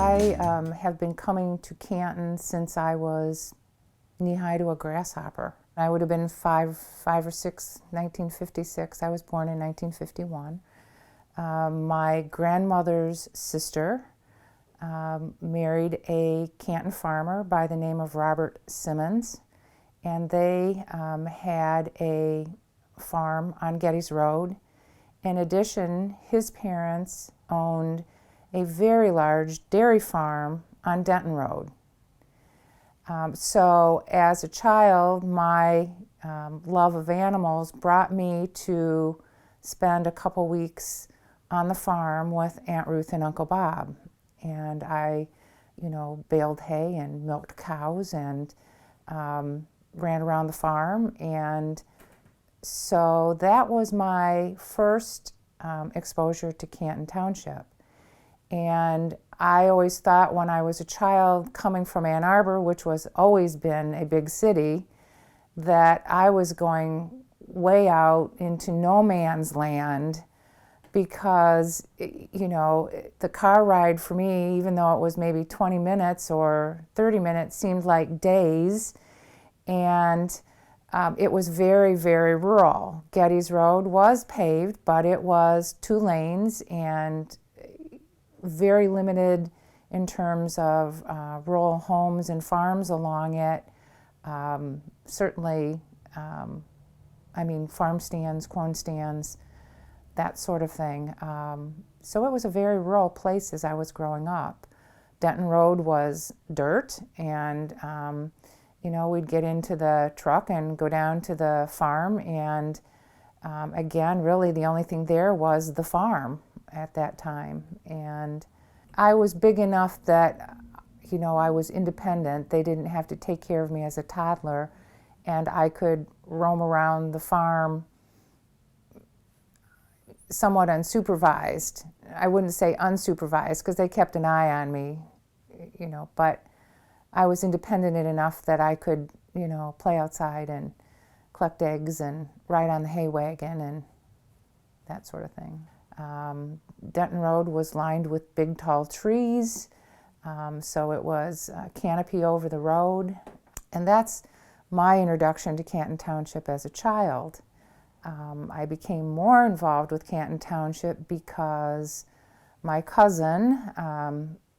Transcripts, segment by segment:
I have been coming to Canton since I was knee-high to a grasshopper. I would have been five or six, 1956. I was born in 1951. My grandmother's sister married a Canton farmer by the name of Robert Simmons, and they had a farm on Getty's Road. In addition, his parents owned a very large dairy farm on Denton Road. So as a child, my love of animals brought me to spend a couple weeks on the farm with Aunt Ruth and Uncle Bob. And I, baled hay and milked cows and ran around the farm. And so that was my first exposure to Canton Township. And I always thought when I was a child coming from Ann Arbor, which was always been a big city, that I was going way out into no man's land because, the car ride for me, even though it was maybe 20 minutes or 30 minutes, seemed like days. And it was very, very rural. Getty's Road was paved, but it was 2 lanes and very limited in terms of rural homes and farms along it. Certainly, farm stands, corn stands, that sort of thing. So it was a very rural place as I was growing up. Denton Road was dirt, and we'd get into the truck and go down to the farm, and again, really the only thing there was the farm at that time. And I was big enough that, I was independent. They didn't have to take care of me as a toddler, and I could roam around the farm somewhat unsupervised. I wouldn't say unsupervised because they kept an eye on me, but I was independent enough that I could, play outside and collect eggs and ride on the hay wagon and that sort of thing. Denton Road was lined with big tall trees, so it was a canopy over the road. And that's my introduction to Canton Township as a child. I became more involved with Canton Township because my cousin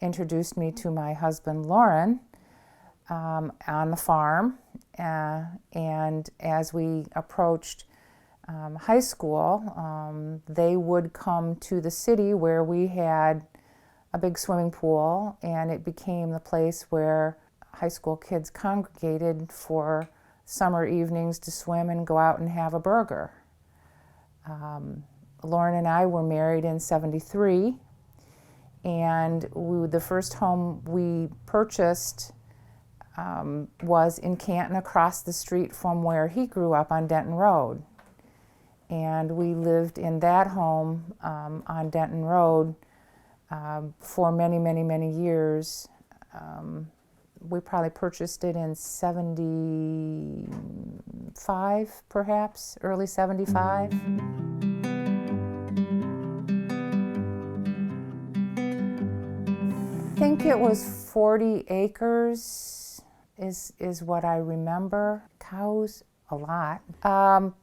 introduced me to my husband, Lauren, on the farm. And as we approached high school, they would come to the city where we had a big swimming pool, and it became the place where high school kids congregated for summer evenings to swim and go out and have a burger. Lauren and I were married in '73, and the first home we purchased was in Canton, across the street from where he grew up on Denton Road. And we lived in that home on Denton Road for many, many, many years. We probably purchased it in '75, perhaps, early '75. I think it was 40 acres is what I remember. Cows, a lot.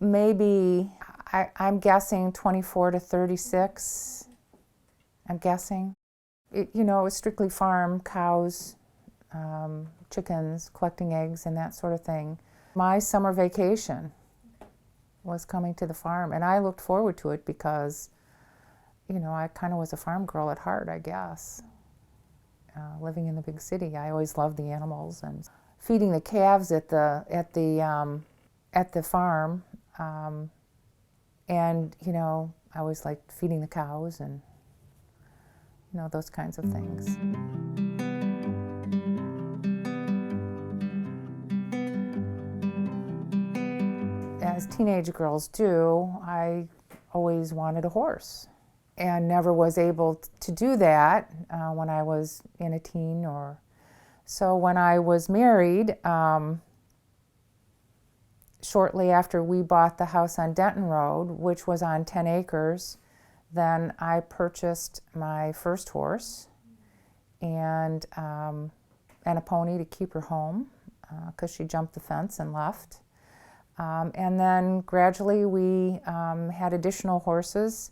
Maybe, I'm guessing 24 to 36, I'm guessing. It was strictly farm, cows, chickens, collecting eggs and that sort of thing. My summer vacation was coming to the farm, and I looked forward to it because, I kind of was a farm girl at heart, I guess. Living in the big city, I always loved the animals, and feeding the calves at the farm, and I always liked feeding the cows and those kinds of things. As teenage girls do, I always wanted a horse and never was able to do that when I was in a teen. So when I was married, shortly after we bought the house on Denton Road, which was on 10 acres, then I purchased my first horse, and a pony to keep her home because she jumped the fence and left. And then gradually we had additional horses.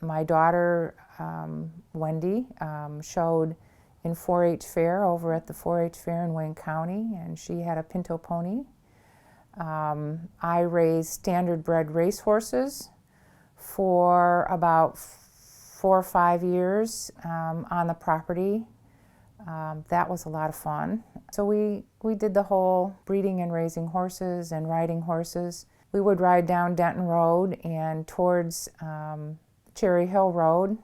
My daughter, Wendy, showed in 4-H fair over at the 4-H fair in Wayne County, and she had a pinto pony. I raised standard bred race horses for about 4 or 5 years on the property. That was a lot of fun. So we did the whole breeding and raising horses and riding horses. We would ride down Denton Road and towards Cherry Hill Road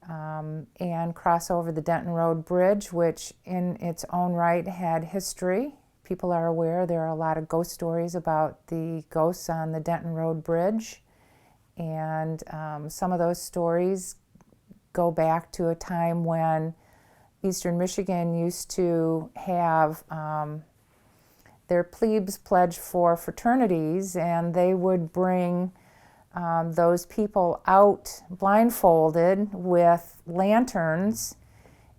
and cross over the Denton Road Bridge, which in its own right had history. People are aware there are a lot of ghost stories about the ghosts on the Denton Road Bridge. And some of those stories go back to a time when Eastern Michigan used to have their plebes pledge for fraternities, and they would bring those people out blindfolded with lanterns,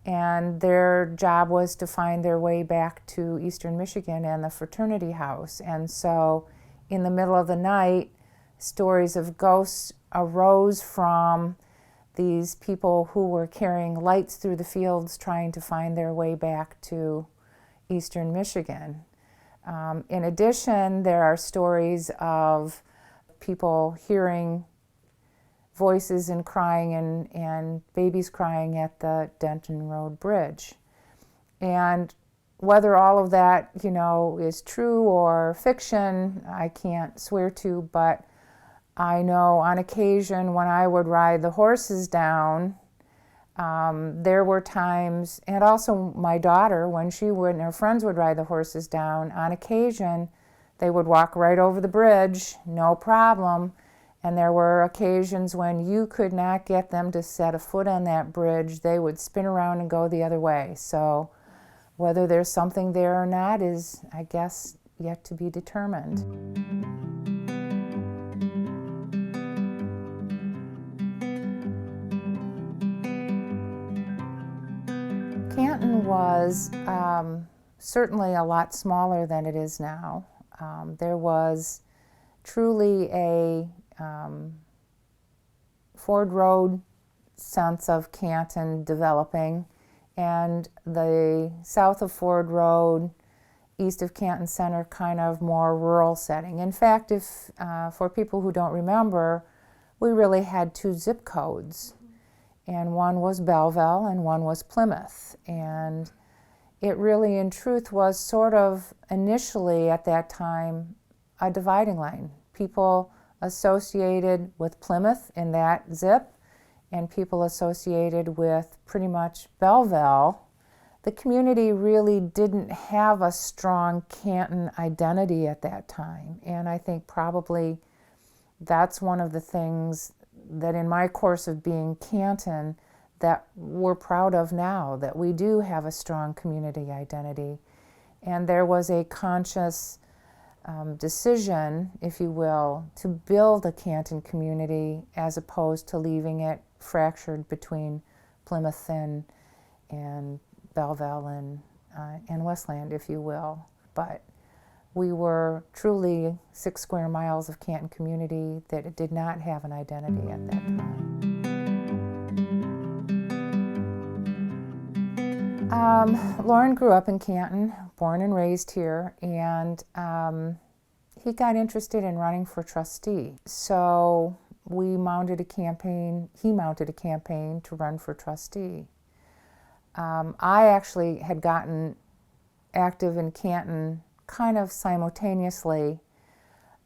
and their job was to find their way back to Eastern Michigan and the fraternity house. And so in the middle of the night, stories of ghosts arose from these people who were carrying lights through the fields trying to find their way back to Eastern Michigan. In addition, there are stories of people hearing voices and crying and babies crying at the Denton Road Bridge. And whether all of that, is true or fiction, I can't swear to, but I know on occasion when I would ride the horses down, there were times, and also my daughter, when her friends would ride the horses down, on occasion they would walk right over the bridge, no problem. And there were occasions when you could not get them to set a foot on that bridge. They would spin around and go the other way. So whether there's something there or not is, I guess, yet to be determined. Canton was certainly a lot smaller than it is now. There was truly a Ford Road sense of Canton developing, and the south of Ford Road, east of Canton Center, kind of more rural setting. In fact, if for people who don't remember, we really had 2 zip codes, and one was Belleville and one was Plymouth. And it really, in truth, was sort of initially at that time a dividing line. People associated with Plymouth in that zip, and people associated with pretty much Belleville. The community really didn't have a strong Canton identity at that time, and I think probably that's one of the things that in my course of being Canton that we're proud of now, that we do have a strong community identity. And there was a conscious decision, if you will, to build a Canton community as opposed to leaving it fractured between Plymouth and Belleville and Westland, if you will. But we were truly 6 square miles of Canton community that did not have an identity at that time. Lauren grew up in Canton, born and raised here, and he got interested in running for trustee. So he mounted a campaign to run for trustee. I actually had gotten active in Canton kind of simultaneously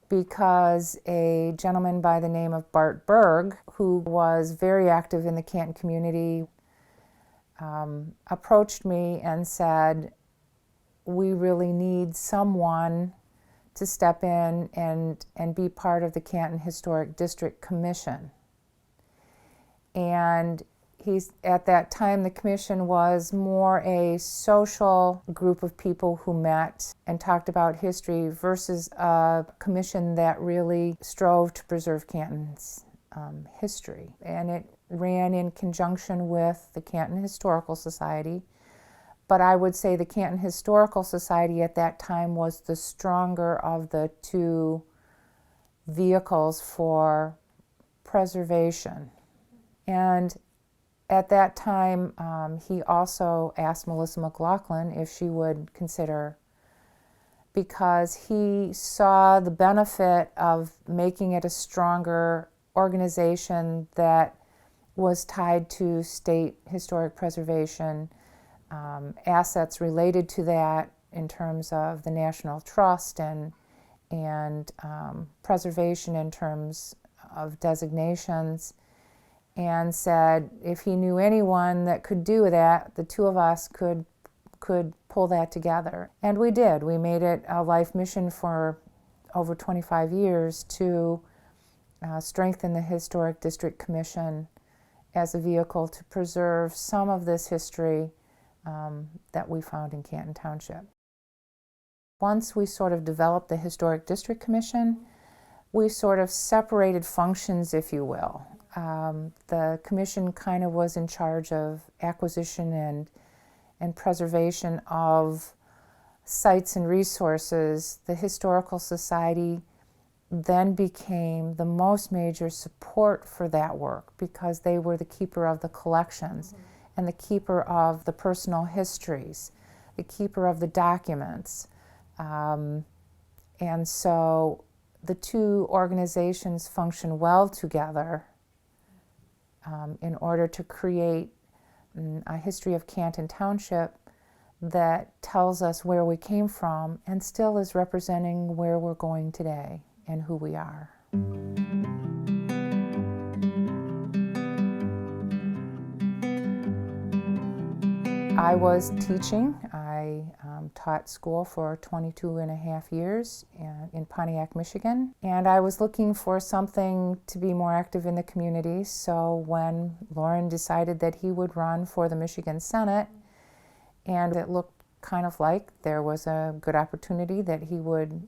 because a gentleman by the name of Bart Berg, who was very active in the Canton community, approached me and said, we really need someone to step in and be part of the Canton Historic District Commission. And at that time, the commission was more a social group of people who met and talked about history versus a commission that really strove to preserve Canton's history. And it ran in conjunction with the Canton Historical Society, but I would say the Canton Historical Society at that time was the stronger of the two vehicles for preservation. And at that time, he also asked Melissa McLaughlin if she would consider, because he saw the benefit of making it a stronger organization that was tied to state historic preservation, assets related to that in terms of the National Trust and preservation in terms of designations, and said if he knew anyone that could do that, the two of us could pull that together. And we did. We made it a life mission for over 25 years to strengthen the Historic District Commission as a vehicle to preserve some of this history that we found in Canton Township. Once we sort of developed the Historic District Commission, we sort of separated functions, if you will. The commission kind of was in charge of acquisition and preservation of sites and resources. The Historical Society then became the most major support for that work because they were the keeper of the collections and the keeper of the personal histories, the keeper of the documents. And so the two organizations function well together in order to create a history of Canton Township that tells us where we came from and still is representing where we're going today and who we are. I was teaching. I taught school for 22 and a half years in Pontiac, Michigan, and I was looking for something to be more active in the community. So when Lauren decided that he would run for the Michigan Senate, and it looked kind of like there was a good opportunity that he would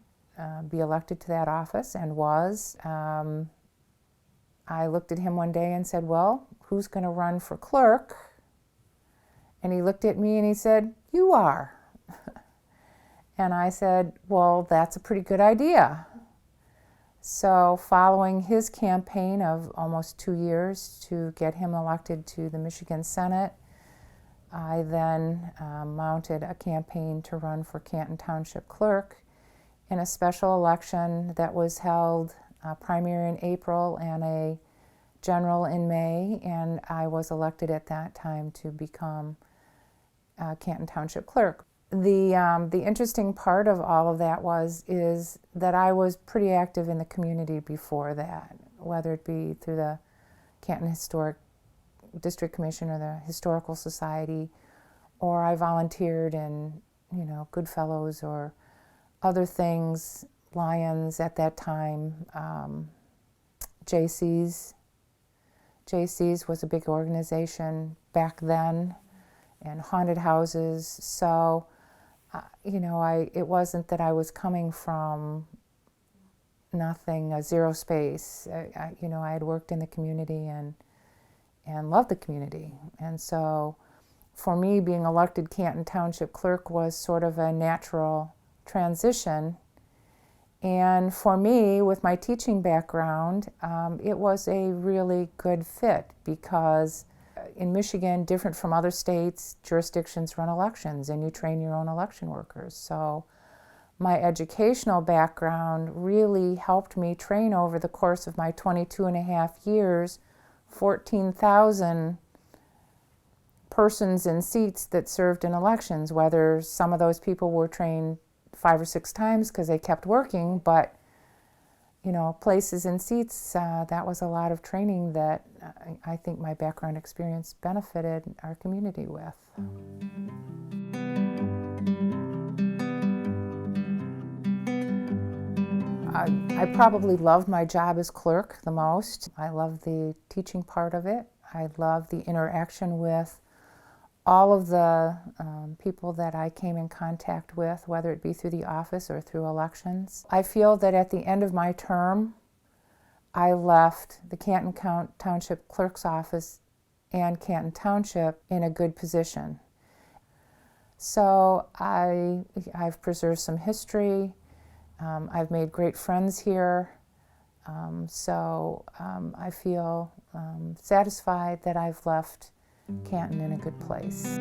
be elected to that office, and was, I looked at him one day and said, well, who's going to run for clerk? And he looked at me and he said, you are. And I said, well, that's a pretty good idea. So following his campaign of almost 2 years to get him elected to the Michigan Senate, I then mounted a campaign to run for Canton Township Clerk in a special election that was held primary in April and a general in May, and I was elected at that time to become Canton Township Clerk. The interesting part of all of that is that I was pretty active in the community before that, whether it be through the Canton Historic District Commission or the Historical Society, or I volunteered in, Goodfellows or other things, Lions at that time, JC's. JC's was a big organization back then, and haunted houses. So, it wasn't that I was coming from nothing, a zero space. I had worked in the community and loved the community. And so for me, being elected Canton Township Clerk was sort of a natural transition. And for me, with my teaching background, it was a really good fit because in Michigan, different from other states, jurisdictions run elections and you train your own election workers. So my educational background really helped me train over the course of my 22 and a half years, 14,000 persons in seats that served in elections, whether some of those people were trained 5 or 6 times because they kept working, but places and seats, that was a lot of training that I think my background experience benefited our community with. I probably loved my job as clerk the most. I loved the teaching part of it. I loved the interaction with all of the people that I came in contact with, whether it be through the office or through elections. I feel that at the end of my term, I left the Canton Township Clerk's office and Canton Township in a good position. So I've preserved some history. I've made great friends here. I feel satisfied that I've left Canton in a good place.